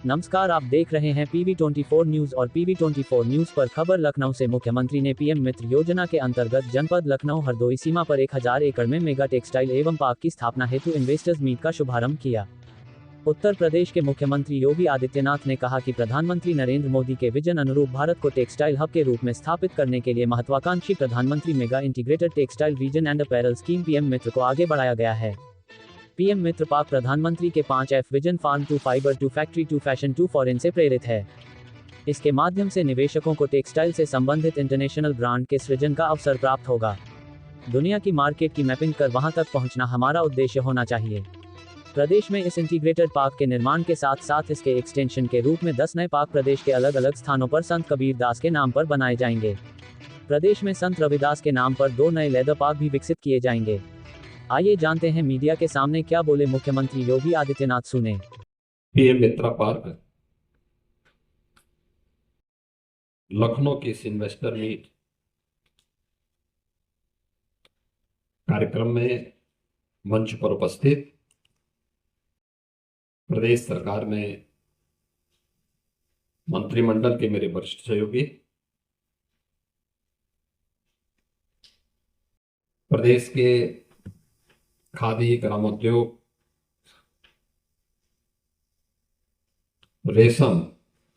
नमस्कार, आप देख रहे हैं PV24 न्यूज और PV24 न्यूज पर खबर। लखनऊ से मुख्यमंत्री ने पीएम मित्र योजना के अंतर्गत जनपद लखनऊ हरदोई सीमा पर 1000 एकड़ में मेगा टेक्सटाइल एवं पार्क की स्थापना हेतु इन्वेस्टर्स मीट का शुभारंभ किया। उत्तर प्रदेश के मुख्यमंत्री योगी आदित्यनाथ ने कहा कि प्रधानमंत्री नरेंद्र मोदी के विजन अनुरूप भारत को टेक्सटाइल हब के रूप में स्थापित करने के लिए महत्वाकांक्षी प्रधानमंत्री mega integrated textile region and apparel scheme PM Mitra को आगे बढ़ाया गया है। पीएम मित्र पार्क प्रधानमंत्री के 5F vision farm to fibre to factory to fashion to foreign से प्रेरित है। इसके माध्यम से निवेशकों को टेक्सटाइल से संबंधित इंटरनेशनल ब्रांड के सृजन का अवसर प्राप्त होगा। दुनिया की मार्केट की मैपिंग कर वहां तक पहुंचना हमारा उद्देश्य होना चाहिए। प्रदेश में इस इंटीग्रेटेड पार्क के निर्माण के साथ साथ इसके एक्सटेंशन के रूप में 10 नए पार्क प्रदेश के अलग अलग स्थानों पर संत कबीर दास के नाम पर बनाए जाएंगे। प्रदेश में संत रविदास के नाम पर 2 नए लेदर पार्क भी विकसित किए जाएंगे। आइए जानते हैं मीडिया के सामने क्या बोले मुख्यमंत्री योगी आदित्यनाथ, सुने। पीएम मित्र पार्क लखनऊ के इस इन्वेस्टर मीट कार्यक्रम में मंच पर उपस्थित प्रदेश सरकार में मंत्रिमंडल के मेरे वरिष्ठ सहयोगी, प्रदेश के खादी, ग्रामोद्योग, रेशम,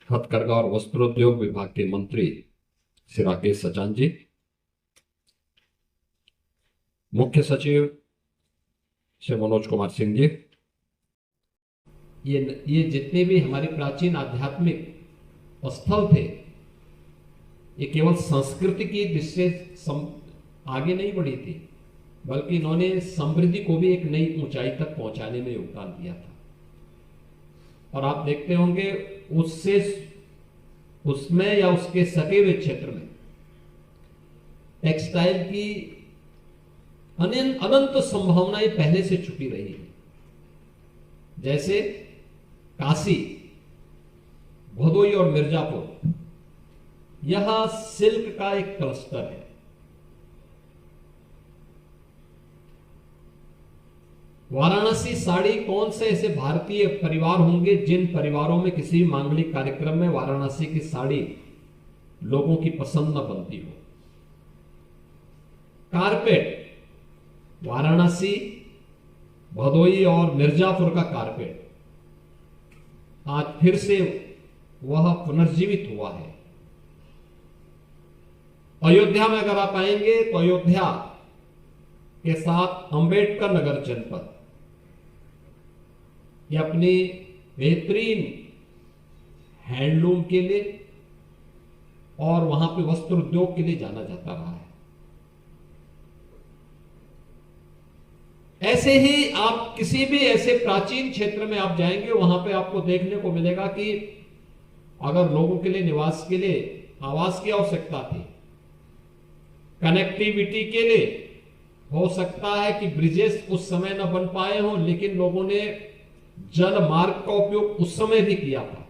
हथकरघा और वस्त्रोद्योग विभाग के मंत्री श्री राकेश सचान जी, मुख्य सचिव श्री मनोज कुमार सिंह जी, ये जितने भी हमारे प्राचीन आध्यात्मिक स्थल थे, ये केवल संस्कृति की दृष्टि से आगे नहीं बढ़ी थी, बल्कि इन्होंने समृद्धि को भी एक नई ऊंचाई तक पहुंचाने में योगदान दिया था। और आप देखते होंगे उसमें या उसके सटे हुए क्षेत्र में टेक्सटाइल की अनंत संभावनाएं पहले से छुपी रही है। जैसे काशी, भदोई और मिर्जापुर, यह सिल्क का एक क्लस्टर है। वाराणसी साड़ी, कौन से ऐसे भारतीय परिवार होंगे जिन परिवारों में किसी भी मांगलिक कार्यक्रम में वाराणसी की साड़ी लोगों की पसंद न बनती हो। कारपेट, वाराणसी, भदोई और मिर्जापुर का कारपेट आज फिर से वह पुनर्जीवित हुआ है। अयोध्या में अगर आप आएंगे तो अयोध्या के साथ अंबेडकर नगर जनपद ये अपनी बेहतरीन हैंडलूम के लिए और वहां पे वस्त्र उद्योग के लिए जाना जाता रहा है। ऐसे ही आप किसी भी ऐसे प्राचीन क्षेत्र में आप जाएंगे, वहां पे आपको देखने को मिलेगा कि अगर लोगों के लिए निवास के लिए आवास की आवश्यकता थी, कनेक्टिविटी के लिए हो सकता है कि ब्रिजेस उस समय न बन पाए हों, लेकिन लोगों ने जल मार्ग का उपयोग उस समय भी किया था।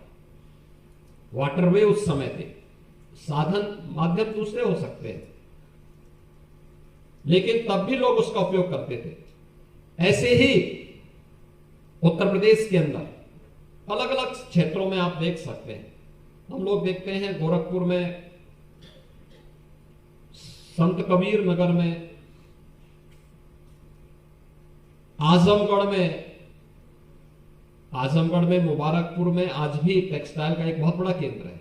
वाटरवे उस समय थे, साधन माध्यम दूसरे हो सकते हैं, लेकिन तब भी लोग उसका उपयोग करते थे। ऐसे ही उत्तर प्रदेश के अंदर अलग अलग क्षेत्रों में आप देख सकते हैं। हम लोग देखते हैं गोरखपुर में, संत कबीर नगर में, आजमगढ़ में, मुबारकपुर में आज भी टेक्सटाइल का एक बहुत बड़ा केंद्र है।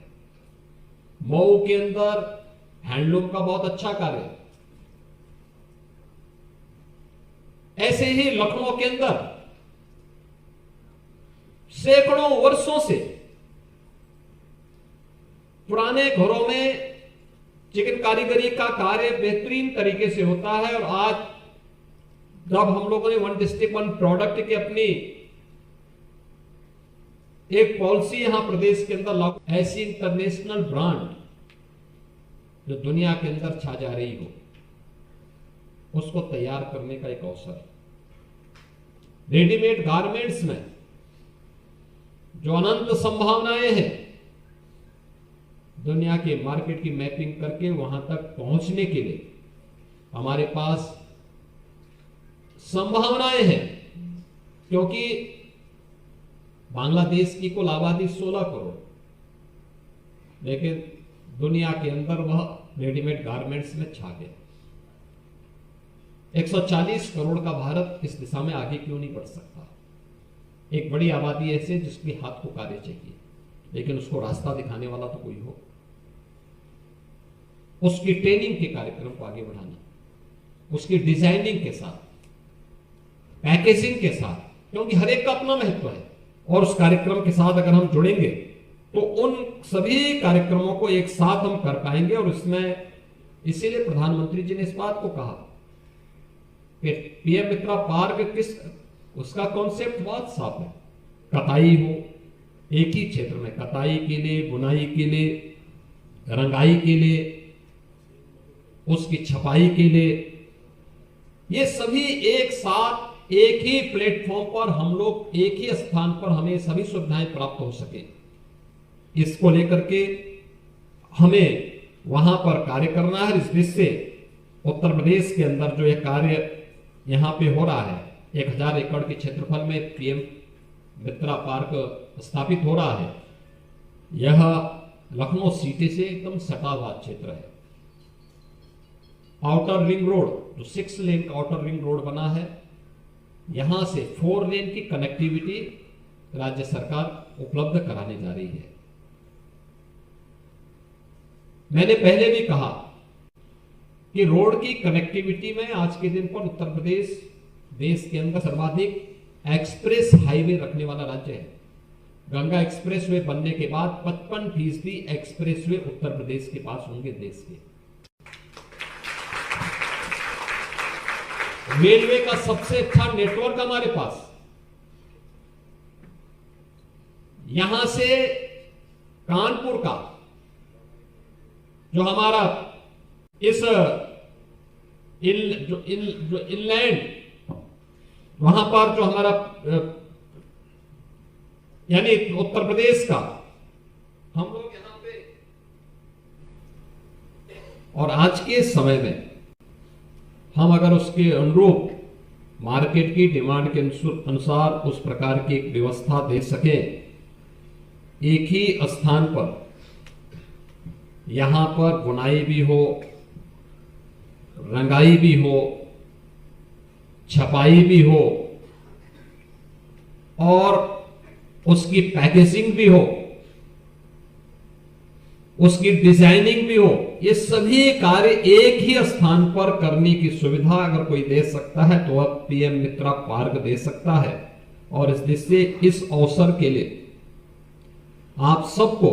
मऊ के अंदर हैंडलूम का बहुत अच्छा कार्य है। ऐसे ही लखनऊ के अंदर सैकड़ों वर्षों से पुराने घरों में चिकन कारीगरी का कार्य बेहतरीन तरीके से होता है। और आज जब हम लोगों ने वन डिस्ट्रिक्ट वन प्रोडक्ट की अपनी एक पॉलिसी यहां प्रदेश के अंदर लागू, ऐसी इंटरनेशनल ब्रांड जो दुनिया के अंदर छा जा रही हो, उसको तैयार करने का एक अवसर। रेडीमेड गारमेंट्स में जो अनंत संभावनाएं हैं, दुनिया के मार्केट की मैपिंग करके वहां तक पहुंचने के लिए हमारे पास संभावनाएं हैं, क्योंकि बांग्लादेश की कुल आबादी 16 करोड़, लेकिन दुनिया के अंदर वह रेडीमेड गारमेंट्स में छा गया। 140 करोड़ का भारत इस दिशा में आगे क्यों नहीं बढ़ सकता? एक बड़ी आबादी ऐसे जिसके हाथ को कार्य चाहिए, लेकिन उसको रास्ता दिखाने वाला तो कोई हो। उसकी ट्रेनिंग के कार्यक्रम को आगे बढ़ाना, उसकी डिजाइनिंग के साथ, पैकेजिंग के साथ, क्योंकि हर एक का अपना महत्व है, और उस कार्यक्रम के साथ अगर हम जुड़ेंगे तो उन सभी कार्यक्रमों को एक साथ हम कर पाएंगे। और इसमें इसीलिए प्रधानमंत्री जी ने इस बात को कहा कि पीएम मित्रा पार्क किस, उसका कॉन्सेप्ट बहुत साफ है। कताई हो, एक ही क्षेत्र में कताई के लिए, बुनाई के लिए, रंगाई के लिए, उसकी छपाई के लिए, ये सभी एक साथ एक ही प्लेटफॉर्म पर हम लोग, एक ही स्थान पर हमें सभी सुविधाएं प्राप्त हो सके, इसको लेकर के हमें वहां पर कार्य करना है। इस दृष्टि से उत्तर प्रदेश के अंदर जो यह कार्य यहां पे हो रहा है, 1000 एकड़ के क्षेत्रफल में पीएम मित्रा पार्क स्थापित हो रहा है। यह लखनऊ सिटी से एकदम सटा हुआ क्षेत्र है। आउटर रिंग रोड, जो 6 लेन का आउटर रिंग रोड बना है, यहां से 4 लेन की कनेक्टिविटी राज्य सरकार उपलब्ध कराने जा रही है। मैंने पहले भी कहा कि रोड की कनेक्टिविटी में आज के दिन पर उत्तर प्रदेश देश के अंदर सर्वाधिक एक्सप्रेस हाईवे रखने वाला राज्य है। गंगा एक्सप्रेसवे बनने के बाद 55% एक्सप्रेसवे उत्तर प्रदेश के पास होंगे देश के। रेलवे का सबसे अच्छा नेटवर्क हमारे पास। यहां से कानपुर का जो हमारा इस जो इनलैंड, वहां पर जो हमारा यानी उत्तर प्रदेश का, हम लोग यहां पे, और आज के समय में हम अगर उसके अनुरूप मार्केट की डिमांड के अनुसार उस प्रकार की एक व्यवस्था दे सके, एक ही स्थान पर यहां पर बुनाई भी हो, रंगाई भी हो, छपाई भी हो, और उसकी पैकेजिंग भी हो, उसकी डिजाइनिंग भी हो, ये सभी कार्य एक ही स्थान पर करने की सुविधा अगर कोई दे सकता है तो अब पीएम मित्रा पार्क दे सकता है। और इस दृष्टि से इस अवसर के लिए आप सबको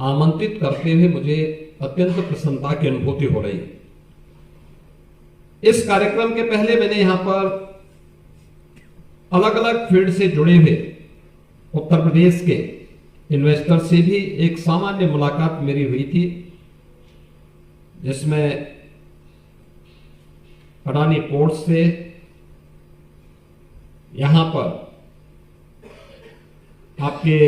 आमंत्रित करते हुए मुझे अत्यंत प्रसन्नता की अनुभूति हो रही है। इस कार्यक्रम के पहले मैंने यहां पर अलग अलग फील्ड से जुड़े हुए उत्तर प्रदेश के इन्वेस्टर से भी एक सामान्य मुलाकात मेरी हुई थी, जिसमें अडानी पोर्ट से, यहां पर आपके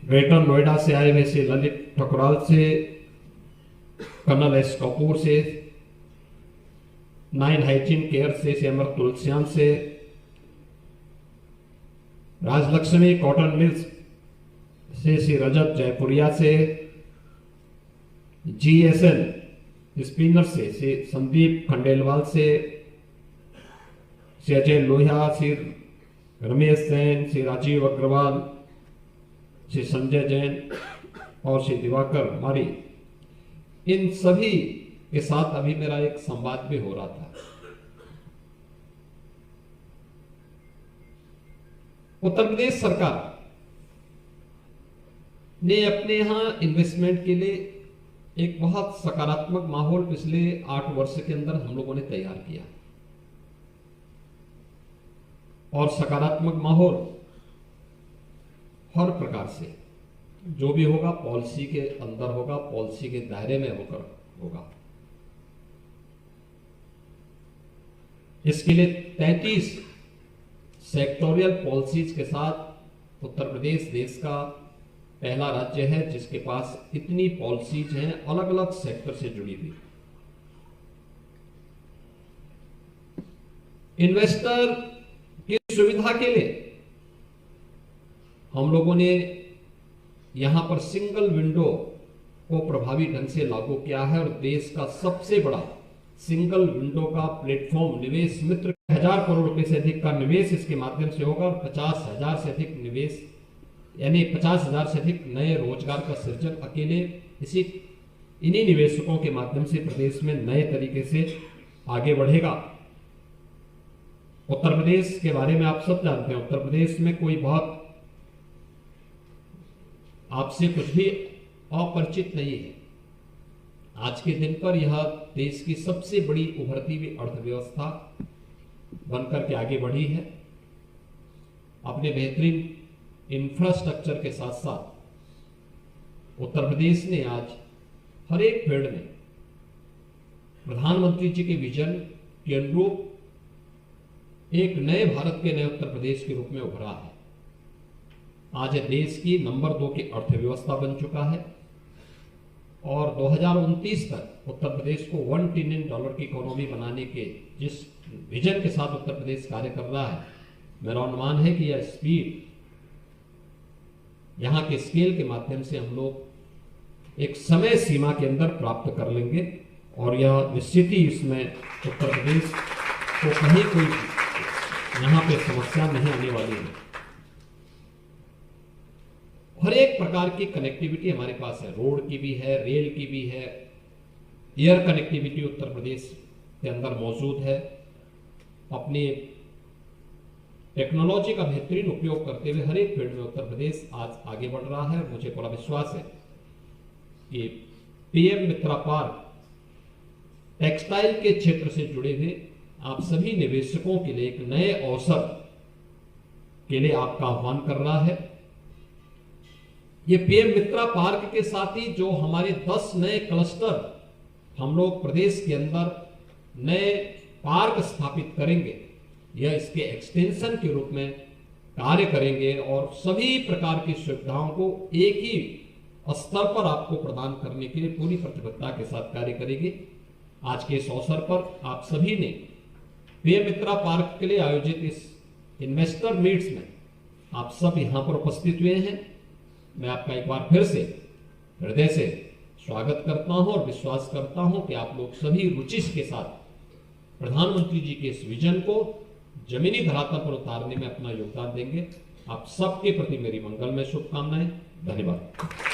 ग्रेटर नोएडा से आए हुए से ललित ठकुराल से, कर्नल एस कपूर से, 9 हाइजीन केयर से अमर तुलसियान से, राजलक्ष्मी कॉटन मिल्स से श्री रजत जयपुरिया से, जीएसएल स्पिनर से श्री संदीप खंडेलवाल से, श्री अजय लोहिया, श्री रमेश सेन, श्री राजीव अग्रवाल, श्री संजय जैन और श्री दिवाकर मारी, इन सभी के साथ अभी मेरा एक संवाद भी हो रहा था। उत्तर प्रदेश सरकार ने अपने यहां इन्वेस्टमेंट के लिए एक बहुत सकारात्मक माहौल पिछले 8 वर्ष के अंदर हम लोगों ने तैयार किया, और सकारात्मक माहौल हर प्रकार से जो भी होगा पॉलिसी के अंदर होगा, पॉलिसी के दायरे में होकर होगा। इसके लिए 33 सेक्टोरियल पॉलिसीज के साथ उत्तर प्रदेश देश का पहला राज्य है जिसके पास इतनी पॉलिसीज हैं अलग अलग सेक्टर से जुड़ी हुई। इन्वेस्टर की सुविधा के लिए हम लोगों ने यहां पर सिंगल विंडो को प्रभावी ढंग से लागू किया है और देश का सबसे बड़ा सिंगल विंडो का प्लेटफॉर्म निवेश मित्र 1000 करोड़ रुपए से अधिक का निवेश इसके माध्यम से होगा और 50,000 से अधिक निवेश यानी 50,000 से अधिक नए रोजगार का सृजन अकेले इन्हीं निवेशकों के माध्यम से प्रदेश में नए तरीके से आगे बढ़ेगा। उत्तर प्रदेश के बारे में आप सब जानते हैं, उत्तर प्रदेश में कोई बहुत आपसे कुछ भी अपरिचित नहीं है। आज के दिन पर यह देश की सबसे बड़ी उभरती हुई अर्थव्यवस्था बनकर के आगे बढ़ी है। अपने बेहतरीन इंफ्रास्ट्रक्चर के साथ साथ उत्तर प्रदेश ने आज हर एक फील्ड में प्रधानमंत्री जी के विजन के अनुरूप एक नए भारत के नए उत्तर प्रदेश के रूप में उभरा है। आज देश की नंबर 2 की अर्थव्यवस्था बन चुका है और 2029 तक उत्तर प्रदेश को $1 ट्रिलियन की इकोनॉमी बनाने के जिस विजन के साथ उत्तर प्रदेश कार्य कर रहा है, मेरा अनुमान है कि यह स्पीड यहां के स्केल के माध्यम से हम लोग एक समय सीमा के अंदर प्राप्त कर लेंगे और यह निश्चित ही इसमें उत्तर प्रदेश को कहीं कोई यहां पे समस्या नहीं आने वाली है। हर एक प्रकार की कनेक्टिविटी हमारे पास है, रोड की भी है, रेल की भी है, एयर कनेक्टिविटी उत्तर प्रदेश के अंदर मौजूद है। अपनी टेक्नोलॉजी का बेहतरीन उपयोग करते हुए हर एक फील्ड में उत्तर प्रदेश आज आगे बढ़ रहा है। मुझे पूरा विश्वास है कि पीएम मित्रा पार्क टेक्सटाइल के क्षेत्र से जुड़े हुए आप सभी निवेशकों के लिए एक नए अवसर के लिए आपका आह्वान कर रहा है। ये पीएम मित्रा पार्क के साथ ही जो हमारे 10 नए क्लस्टर हम लोग प्रदेश के अंदर नए पार्क स्थापित करेंगे, यह इसके एक्सटेंशन के रूप में कार्य करेंगे और सभी प्रकार की सुविधाओं को एक ही स्तर पर आपको प्रदान करने के लिए पूरी प्रतिबद्धता के साथ कार्य करेंगे। आज के इस अवसर पर आप सभी ने पीएम मित्रा पार्क के लिए आयोजित इस इन्वेस्टर मीट्स में आप सब यहां पर उपस्थित हुए हैं। मैं आपका एक बार फिर से हृदय से स्वागत करता हूं और विश्वास करता हूं कि आप लोग सभी रुचि के साथ प्रधानमंत्री जी के इस विजन को जमीनी धरातल पर उतारने में अपना योगदान देंगे। आप सबके प्रति मेरी मंगलमय शुभकामनाएं। धन्यवाद।